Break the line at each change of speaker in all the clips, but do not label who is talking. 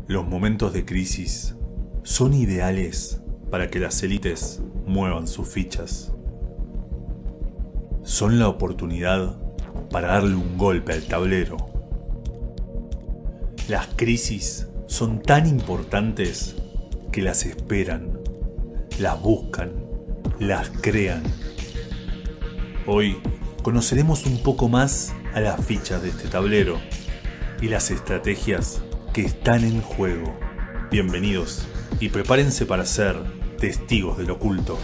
Los momentos de crisis son ideales para que las élites muevan sus fichas. Son la oportunidad para darle un golpe al tablero. Las crisis son tan importantes que las esperan, las buscan, las crean. Hoy conoceremos un poco más a las fichas de este tablero y las estrategias que están en juego. Bienvenidos y prepárense para ser testigos del oculto.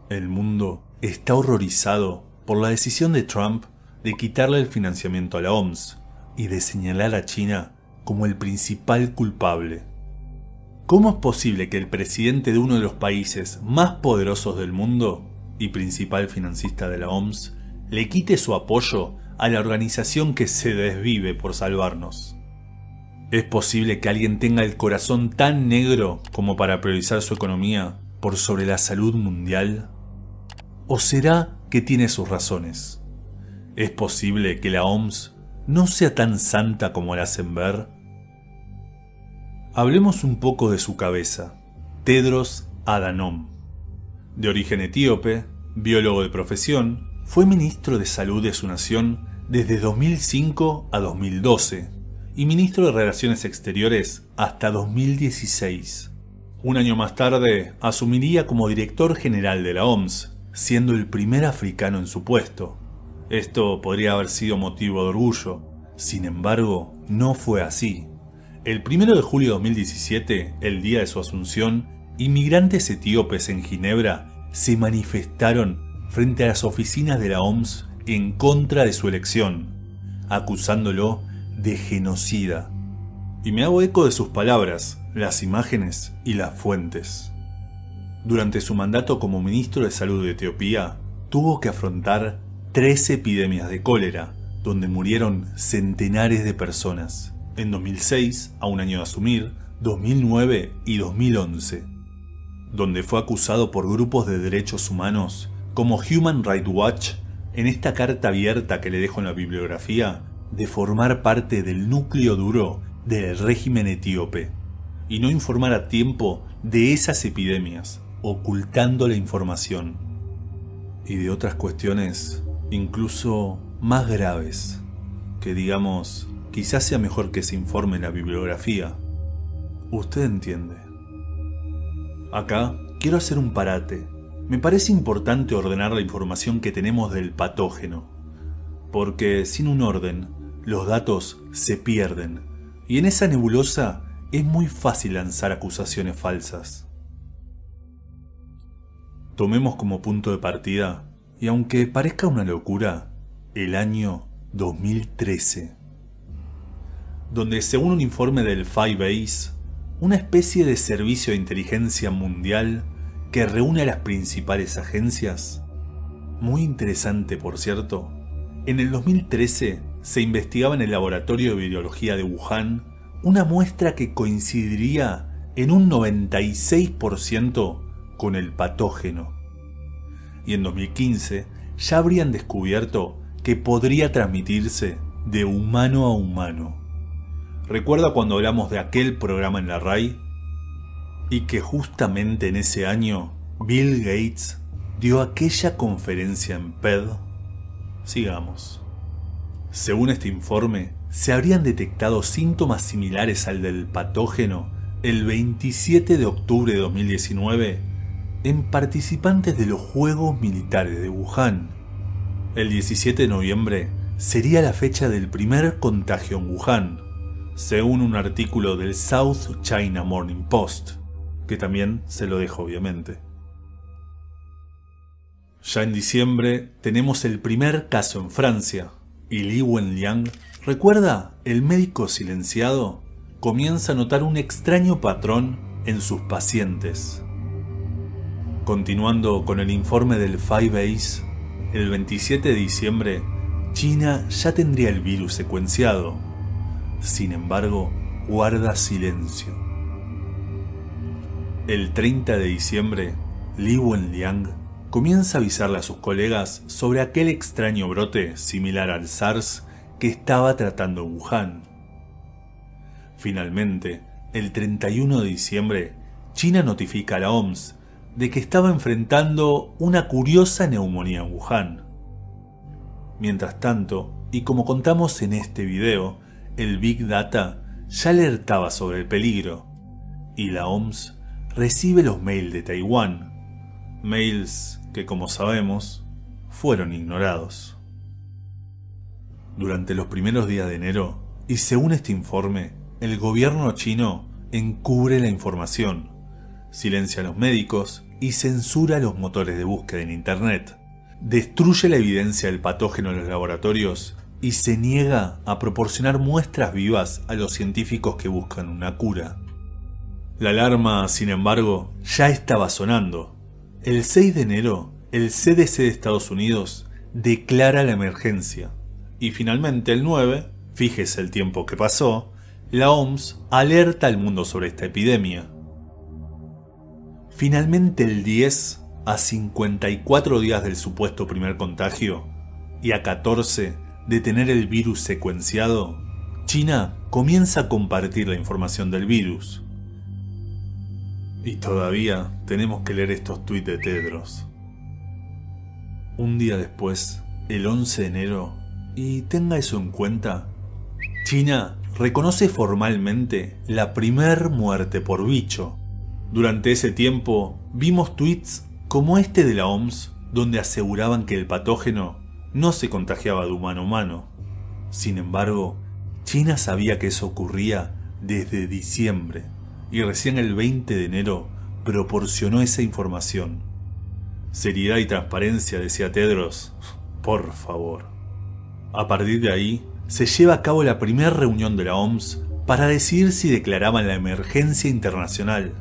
El mundo está horrorizado por la decisión de Trump de quitarle el financiamiento a la OMS y de señalar a China como el principal culpable. ¿Cómo es posible que el presidente de uno de los países más poderosos del mundo y principal financista de la OMS le quite su apoyo a la organización que se desvive por salvarnos? ¿Es posible que alguien tenga el corazón tan negro como para priorizar su economía por sobre la salud mundial? ¿O será que tiene sus razones? ¿Es posible que la OMS no sea tan santa como la hacen ver? Hablemos un poco de su cabeza, Tedros Adhanom. De origen etíope, biólogo de profesión, fue ministro de Salud de su nación desde 2005 a 2012 y ministro de Relaciones Exteriores hasta 2016. Un año más tarde asumiría como director general de la OMS, siendo el primer africano en su puesto. Esto podría haber sido motivo de orgullo, sin embargo, no fue así. El 1 de julio de 2017, el día de su asunción, inmigrantes etíopes en Ginebra se manifestaron frente a las oficinas de la OMS en contra de su elección, acusándolo de genocida. Y me hago eco de sus palabras, las imágenes y las fuentes. Durante su mandato como ministro de Salud de Etiopía, tuvo que afrontar 3 epidemias de cólera, donde murieron centenares de personas. En 2006, a un año de asumir, 2009 y 2011, donde fue acusado por grupos de derechos humanos como Human Rights Watch, en esta carta abierta que le dejo en la bibliografía, de formar parte del núcleo duro del régimen etíope y no informar a tiempo de esas epidemias, ocultando la información, y de otras cuestiones incluso más graves, que digamos, quizás sea mejor que se informe en la bibliografía. Usted entiende. Acá quiero hacer un parate. Me parece importante ordenar la información que tenemos del patógeno, porque sin un orden, los datos se pierden, y en esa nebulosa es muy fácil lanzar acusaciones falsas. Tomemos como punto de partida, y aunque parezca una locura, el año 2013. Donde según un informe del Five Eyes, una especie de servicio de inteligencia mundial que reúne a las principales agencias, muy interesante por cierto, en el 2013 se investigaba en el laboratorio de virología de Wuhan una muestra que coincidiría en un 96% con el patógeno. Y en 2015 ya habrían descubierto que podría transmitirse de humano a humano. ¿Recuerda cuando hablamos de aquel programa en la RAI? Y que justamente en ese año Bill Gates dio aquella conferencia en PED. Sigamos. Según este informe, se habrían detectado síntomas similares al del patógeno el 27 de octubre de 2019 en participantes de los Juegos Militares de Wuhan. El 17 de noviembre sería la fecha del primer contagio en Wuhan, según un artículo del South China Morning Post, que también se lo dejo obviamente. Ya en diciembre tenemos el primer caso en Francia, y Li Wenliang, ¿recuerda el médico silenciado? Comienza a notar un extraño patrón en sus pacientes. Continuando con el informe del Five Eyes, el 27 de diciembre, China ya tendría el virus secuenciado. Sin embargo, guarda silencio. El 30 de diciembre, Li Wenliang comienza a avisarle a sus colegas sobre aquel extraño brote similar al SARS que estaba tratando Wuhan. Finalmente, el 31 de diciembre, China notifica a la OMS de que estaba enfrentando una curiosa neumonía en Wuhan. Mientras tanto, y como contamos en este video, el Big Data ya alertaba sobre el peligro, y la OMS recibe los mails de Taiwán, mails que, como sabemos, fueron ignorados. Durante los primeros días de enero, y según este informe, el gobierno chino encubre la información, silencia a los médicos y censura los motores de búsqueda en Internet, destruye la evidencia del patógeno en los laboratorios y se niega a proporcionar muestras vivas a los científicos que buscan una cura. La alarma, sin embargo, ya estaba sonando. El 6 de enero, el CDC de Estados Unidos declara la emergencia. Y finalmente el 9, fíjese el tiempo que pasó, la OMS alerta al mundo sobre esta epidemia. Finalmente el 10, a 54 días del supuesto primer contagio y a 14 de tener el virus secuenciado, China comienza a compartir la información del virus. Y todavía tenemos que leer estos tuits de Tedros. Un día después, el 11 de enero, y tenga eso en cuenta, China reconoce formalmente la primer muerte por bicho. Durante ese tiempo vimos tweets como este de la OMS donde aseguraban que el patógeno no se contagiaba de humano a humano. Sin embargo, China sabía que eso ocurría desde diciembre y recién el 20 de enero proporcionó esa información. Seriedad y transparencia, decía Tedros, por favor. A partir de ahí, se lleva a cabo la primera reunión de la OMS para decidir si declaraban la emergencia internacional.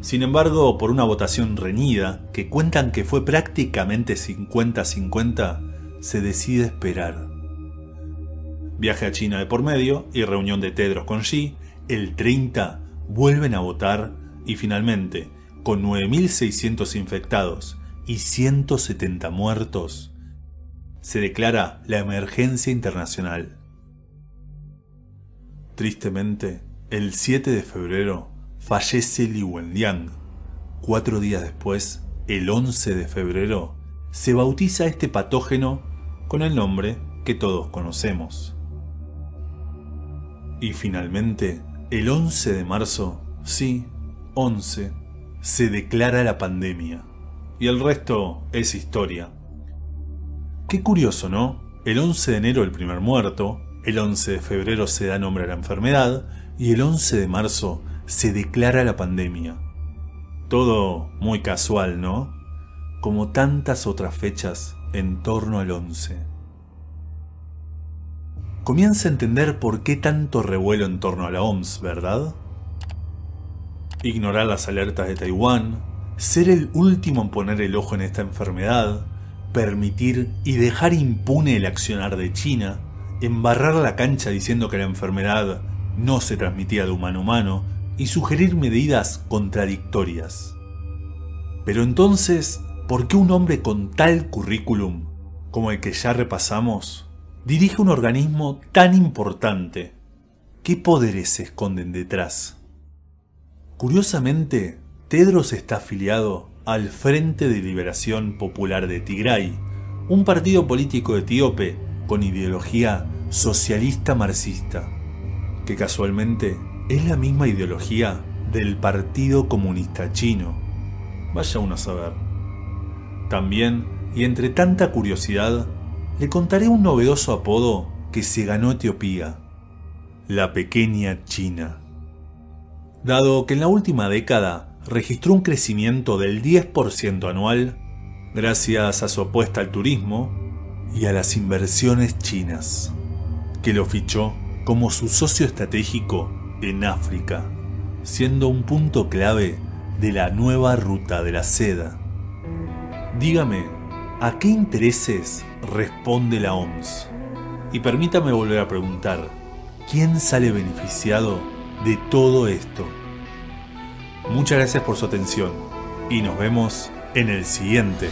Sin embargo, por una votación reñida, que cuentan que fue prácticamente 50-50, se decide esperar. Viaje a China de por medio y reunión de Tedros con Xi, el 30 vuelven a votar y finalmente, con 9.600 infectados y 170 muertos, se declara la emergencia internacional. Tristemente, el 7 de febrero fallece Li Wenliang. 4 días después, el 11 de febrero, se bautiza este patógeno con el nombre que todos conocemos. Y finalmente, el 11 de marzo, sí, 11, se declara la pandemia. Y el resto es historia. Qué curioso, ¿no? El 11 de enero el primer muerto, el 11 de febrero se da nombre a la enfermedad y el 11 de marzo se declara la pandemia. Todo muy casual, ¿no? Como tantas otras fechas en torno al 11. Comienza a entender por qué tanto revuelo en torno a la OMS, ¿verdad? Ignorar las alertas de Taiwán, ser el último en poner el ojo en esta enfermedad, permitir y dejar impune el accionar de China, embarrar la cancha diciendo que la enfermedad no se transmitía de humano a humano y sugerir medidas contradictorias. Pero entonces, ¿por qué un hombre con tal currículum como el que ya repasamos dirige un organismo tan importante? ¿Qué poderes se esconden detrás? Curiosamente, Tedros está afiliado al Frente de Liberación Popular de Tigray, un partido político etíope con ideología socialista marxista, que casualmente es la misma ideología del Partido Comunista Chino. Vaya uno a saber. También, y entre tanta curiosidad, le contaré un novedoso apodo que se ganó Etiopía: la pequeña China. Dado que en la última década registró un crecimiento del 10% anual, gracias a su apuesta al turismo y a las inversiones chinas, que lo fichó como su socio estratégico en África, siendo un punto clave de la nueva ruta de la seda. Dígame, ¿a qué intereses responde la OMS? Y permítame volver a preguntar, ¿quién sale beneficiado de todo esto? Muchas gracias por su atención y nos vemos en el siguiente.